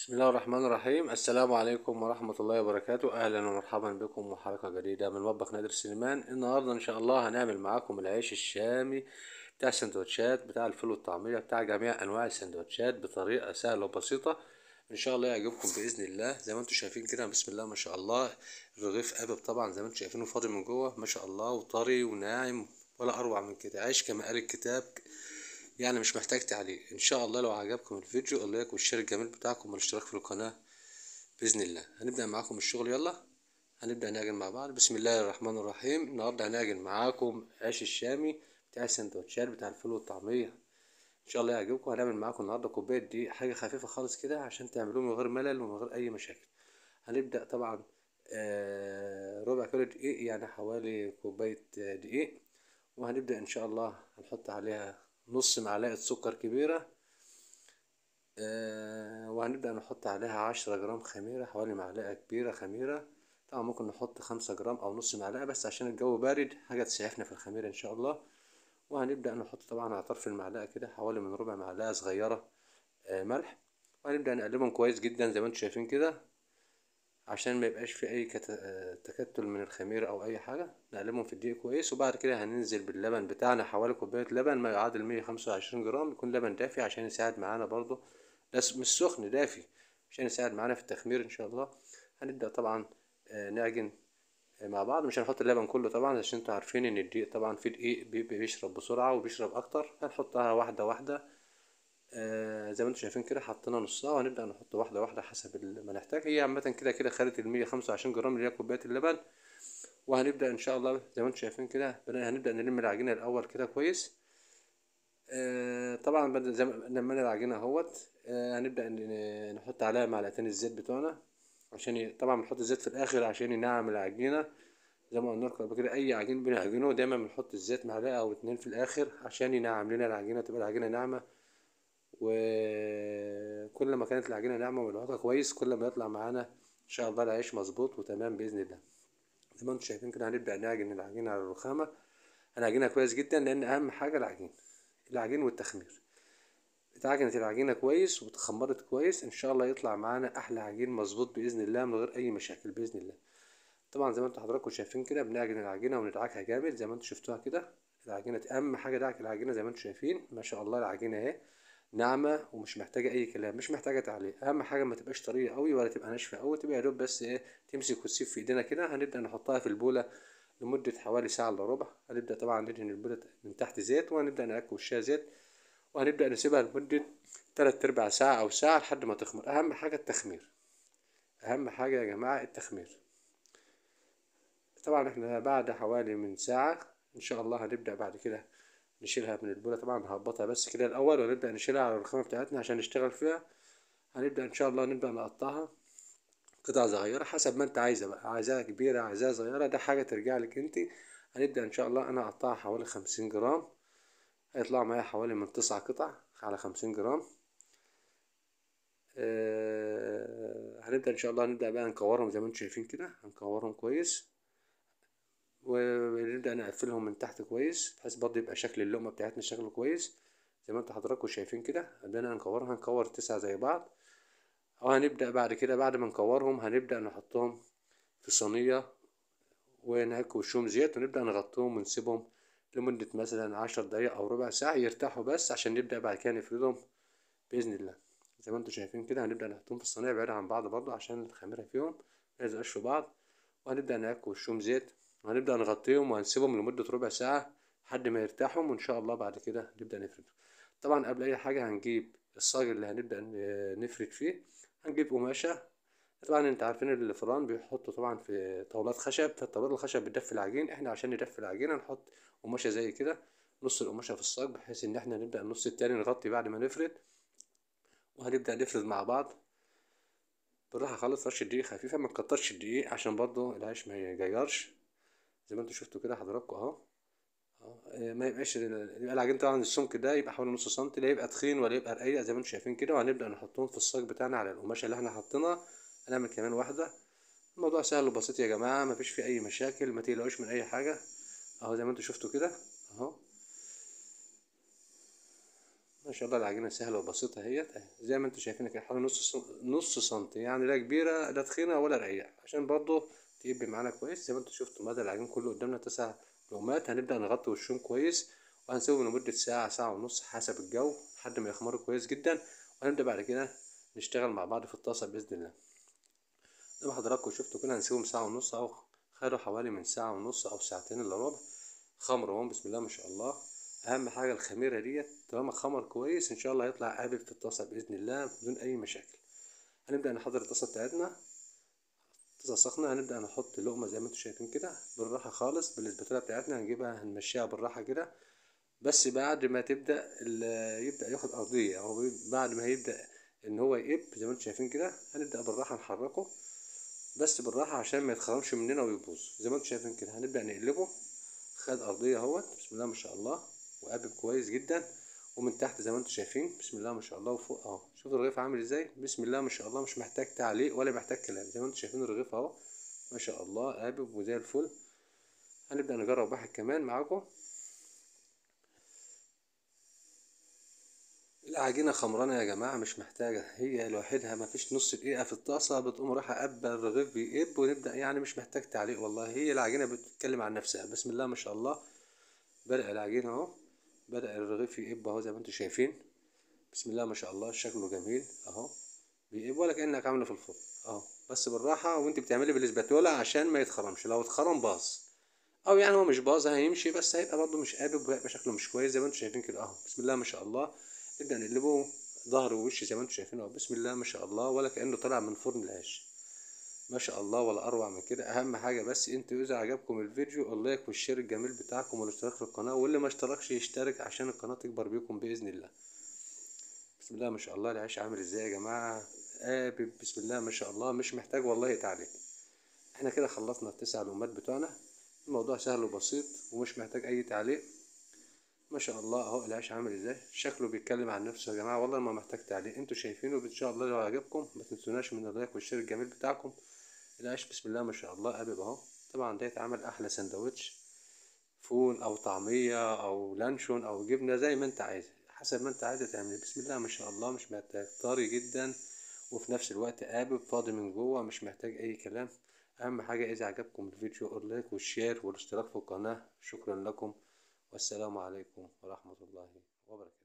بسم الله الرحمن الرحيم. السلام عليكم ورحمة الله وبركاته. أهلا ومرحبا بكم وحلقة جديدة من مطبخ نادر سليمان. النهاردة إن شاء الله هنعمل معاكم العيش الشامي بتاع السندوتشات بتاع الفول والطعمية بتاع جميع أنواع السندوتشات بطريقة سهلة وبسيطة. إن شاء الله يعجبكم بإذن الله. زي ما انتم شايفين كده، بسم الله ما شاء الله. الرغيف قابب طبعا، زي ما انتم شايفينه فاضي من جوه ما شاء الله، وطري وناعم ولا أروع من كده. عيش كما قال الكتاب، يعني مش محتاج تعليق. ان شاء الله لو عجبكم الفيديو اللايك والشير الجميل بتاعكم والاشتراك في القناة بإذن الله. هنبدأ معاكم الشغل، يلا هنبدأ نعجن مع بعض. بسم الله الرحمن الرحيم. النهاردة هنعجن معاكم عيش الشامي بتاع السندوتشات بتاع الفول والطعمية. ان شاء الله يعجبكم. هنعمل معاكم النهاردة كوباية دي حاجة خفيفة خالص كده عشان تعملوه من غير ملل ومن غير اي مشاكل. هنبدأ طبعا ربع كيلو دقيق، يعني حوالي كوباية دقيق. وهنبدأ ان شاء الله هنحط عليها نص معلقة سكر كبيرة. وهنبدأ نحط عليها 10 جرام خميرة، حوالي معلقة كبيرة خميرة. طبعا ممكن نحط 5 جرام أو نص معلقة، بس عشان الجو بارد حاجة تسيحنا في الخميرة إن شاء الله. وهنبدأ نحط طبعا على طرف المعلقة كده حوالي من ربع معلقة صغيرة ملح. وهنبدأ نقلبهم كويس جدا زي ما انتم شايفين كده، عشان ما يبقاش في أي تكتل من الخميرة أو أي حاجة. نقلبهم في الدقيق كويس، وبعد كده هننزل باللبن بتاعنا حوالي كوباية لبن ما يعادل 125 جرام. يكون لبن دافي عشان يساعد معانا برضو، بس مش سخن، دافي عشان يساعد معانا في التخمير ان شاء الله. هنبدأ طبعا نعجن مع بعض. مش هنحط اللبن كله طبعا، عشان انتوا عارفين ان الدقيق طبعا في دقيق بيشرب بسرعة وبيشرب اكتر. هنحطها واحدة واحدة زي ما انتوا شايفين كده. حطينا نصها وهنبدأ نحط واحدة واحدة حسب ما نحتاج. هي عامة كده كده خدت 125 جرام اللي هي كوباية اللبن. وهنبدأ ان شاء الله زي ما انتوا شايفين كده، هنبدأ نلم العجينة الاول كده كويس. طبعا بدل زي ما لما العجينة اهوت. هنبدأ نحط عليها معلقتين الزيت بتوعنا، عشان طبعا بنحط الزيت في الاخر عشان ينعم العجينة. زي ما قلنا لكم قبل كده، اي عجين بنعجنه دايما بنحط الزيت معلقة او اتنين في الاخر عشان ينعم لنا العجينة، تبقى العجينة ناعمة. وكل ما كانت العجينة ناعمة ومدعوكة كويس، كل ما يطلع معانا ان شاء الله العيش مظبوط وتمام بإذن الله. زي ما انتم شايفين كده، هنبدأ نعجن العجينة على الرخامة. هنعجنها كويس جدا، لان اهم حاجة العجين والتخمير. اتعجنت العجينة كويس واتخمرت كويس، ان شاء الله يطلع معانا احلى عجين مظبوط بإذن الله من غير اي مشاكل بإذن الله. طبعا زي ما انتم حضراتكم شايفين كده، بنعجن العجينة وندعكها جامد زي ما انتم شفتوها كده. العجينة اهم حاجة دعك العجينة، زي ما انتم شايفين ما شاء الله العجينة اهي ناعمة ومش محتاجة اي كلام، مش محتاجة تعليق. اهم حاجة ما تبقاش طرية قوي ولا تبقى ناشفة قوي، تبقى يا دوب بس ايه تمسك وتسيب في ايدينا كده. هنبدأ نحطها في البولة لمدة حوالي ساعة الا ربع. هنبدأ طبعا ندهن البولة من تحت زيت، وهنبدأ نركب وشها زيت. وهنبدأ نسيبها لمدة 3/4 ساعة أو ساعة لحد ما تخمر. أهم حاجة التخمير، أهم حاجة يا جماعة التخمير. طبعا احنا بعد حوالي من ساعة إن شاء الله هنبدأ بعد كده نشيلها من البولة. طبعا نهبطها بس كده الأول، ونبدأ نشيلها على الرخامة بتاعتنا عشان نشتغل فيها. هنبدأ إن شاء الله نبدأ نقطعها قطع صغيرة حسب ما أنت عايزة بقى، عايزاها كبيرة عايزاها صغيرة، ده حاجة ترجع لك أنت. هنبدأ إن شاء الله أنا أقطعها حوالي 50 جرام. هيطلع معايا حوالي من 9 قطع على 50 جرام. هنبدأ إن شاء الله نبدأ بقى نكورهم زي ما انتم شايفين كده. هنكورهم كويس ونبدأ نقفلهم من تحت كويس، بحيث برضه يبقى شكل اللقمة بتاعتنا شكله كويس زي ما انتم حضراتكم شايفين كده. بدأنا نكورها، هنكور 9 زي بعض. وهنبدأ بعد كده بعد ما نكورهم هنبدأ نحطهم في صينية ونهك وشهم زيت، ونبدأ نغطيهم ونسيبهم لمدة مثلا 10 دقايق أو ربع ساعة يرتاحوا، بس عشان نبدأ بعد كده نفردهم بإذن الله. زي ما انتم شايفين كده، هنبدأ نحطهم في الصينية بعيد عن بعض برضه عشان الخميرة فيهم ما يلزقوش في بعض. وهنبدأ نهك وشهم زيت، وهنبدأ نغطيهم وهنسيبهم لمدة ربع ساعة لحد ما يرتاحوا. وإن شاء الله بعد كده نبدأ نفردهم. طبعا قبل أي حاجة هنجيب الصاج اللي هنبدأ نفرد فيه. هنجيب قماشة. طبعا انت عارفين الفران بيحطوا طبعا في طاولات خشب، فالطاولات الخشب بتدفي العجين. احنا عشان ندفي العجينة نحط قماشة زي كده، نص القماشة في الصاج، بحيث ان احنا نبدأ النص التاني نغطي بعد ما نفرد. وهنبدأ نفرد مع بعض بالراحة خالص. رش الدقيق خفيفة، ما نكترش الدقيق عشان برضو العيش ما يجيرش. زي ما انتوا شفتوا كده حضراتكم اهو. ما يبقاش يبقى العجين طبعا السمك ده يبقى حوالي نص سنتي، لا يبقى تخين ولا يبقى رقيق زي ما انتوا شايفين كده. وهنبدأ نحطهم في الصاج بتاعنا على القماشة اللي احنا حاطينها. هنعمل كمان واحدة. الموضوع سهل وبسيط يا جماعة، مفيش فيه أي مشاكل، ما تقلقوش من أي حاجة. أهو زي ما انتوا شفتوا كده أهو. ما شاء الله العجينة سهلة وبسيطة اهيت، زي ما انتوا شايفين كده، حوالي نص سنتي، يعني لا كبيرة لا تخينة ولا رقيقة، عشان برضه تقب معانا كويس. زي ما انتوا شفتوا مدى العجين كله قدامنا 9 لقمات. هنبدأ نغطي وشهم كويس وهنسيبهم لمدة ساعة، ساعة ونص حسب الجو، لحد ما يخمروا كويس جدا. وهنبدأ بعد كده نشتغل مع بعض في الطاسة بإذن الله. زي ما حضراتكم شفتوا كده هنسيبهم ساعة ونص، أو خدوا حوالي من ساعة ونص أو ساعتين إلا ربع. خمر بسم الله ما شاء الله. اهم حاجه الخميره ديت، طالما خمر كويس ان شاء الله هيطلع قابل في الطاسه باذن الله بدون اي مشاكل. هنبدا نحضر الطاسه بتاعتنا. طاسه سخنه، هنبدا نحط لقمه زي ما انتم شايفين كده بالراحه خالص. بالاسباتوله بتاعتنا هنجيبها هنمشيها بالراحه كده، بس بعد ما تبدا يبدا ياخد ارضيه، او بعد ما يبدا ان هو يقب زي ما انتم شايفين كده، هنبدا بالراحه نحركه بس بالراحه عشان ما يتخرمش مننا ويبوظ. زي ما انتم شايفين كده هنبدا نقلبه. خد ارضيه اهوت بسم الله ما شاء الله، وقابل كويس جدا. ومن تحت زي ما انتم شايفين بسم الله ما شاء الله، وفوق اهو شوفوا الرغيف عامل ازاي بسم الله ما شاء الله، مش محتاج تعليق ولا محتاج كلام. زي ما انتم شايفين الرغيف اهو ما شاء الله قابب وزي الفل. هنبدا نجرب واحد كمان معاكم. العجينه خمرانه يا جماعه، مش محتاجه هي لوحدها، ما فيش نص دقيقه في الطاسه بتقوم رايحه قابه الرغيف بيقب ونبدا، يعني مش محتاج تعليق والله، هي العجينه بتتكلم عن نفسها. بسم الله ما شاء الله، بدأ العجينه اهو، بدأ الرغيف يقب اهو زي ما انتم شايفين. بسم الله ما شاء الله شكله جميل اهو، بيقب ولا كأنك عامله في الفرن اهو. بس بالراحة وانت بتعملي بالاسباتولا عشان ما يتخرمش، لو اتخرم باظ، او يعني هو مش باظ هيمشي، بس هيبقى برضه مش قابب وهيبقى شكله مش كويس زي ما انتم شايفين كده اهو. بسم الله ما شاء الله، نبدأ نقلبه ظهر ووش زي ما انتم شايفين اهو. بسم الله ما شاء الله، ولا كأنه طالع من فرن العيش، ما شاء الله ولا اروع من كده. اهم حاجة بس انتوا اذا عجبكم الفيديو اللايك والشير الجميل بتاعكم والاشتراك في القناة، واللي ما اشتركش يشترك عشان القناة تكبر بيكم بإذن الله. بسم الله ما شاء الله العيش عامل ازاي يا جماعة، قابب بسم الله ما شاء الله، مش محتاج والله تعليق. احنا كده خلصنا ال9 لقمات بتوعنا. الموضوع سهل وبسيط ومش محتاج اي تعليق. ما شاء الله اهو العيش عامل ازاي، شكله بيتكلم عن نفسه يا جماعة، والله ما محتاج تعليق، انتوا شايفينه. ان شاء الله لو عجبكم ما تنسوناش من اللايك والشير الجميل بتاعكم. العيش بسم الله ما شاء الله قابب اهو. طبعا ده يتعمل احلى سندوتش فول او طعمية او لانشون او جبنة زي ما انت عايز، حسب ما انت عايز تعمل. بسم الله ما شاء الله مش محتاج، طري جدا وفي نفس الوقت قابب فاضي من جوه، مش محتاج اي كلام. اهم حاجة اذا عجبكم الفيديو اللايك والشير والاشتراك في القناة. شكرا لكم والسلام عليكم ورحمة الله وبركاته.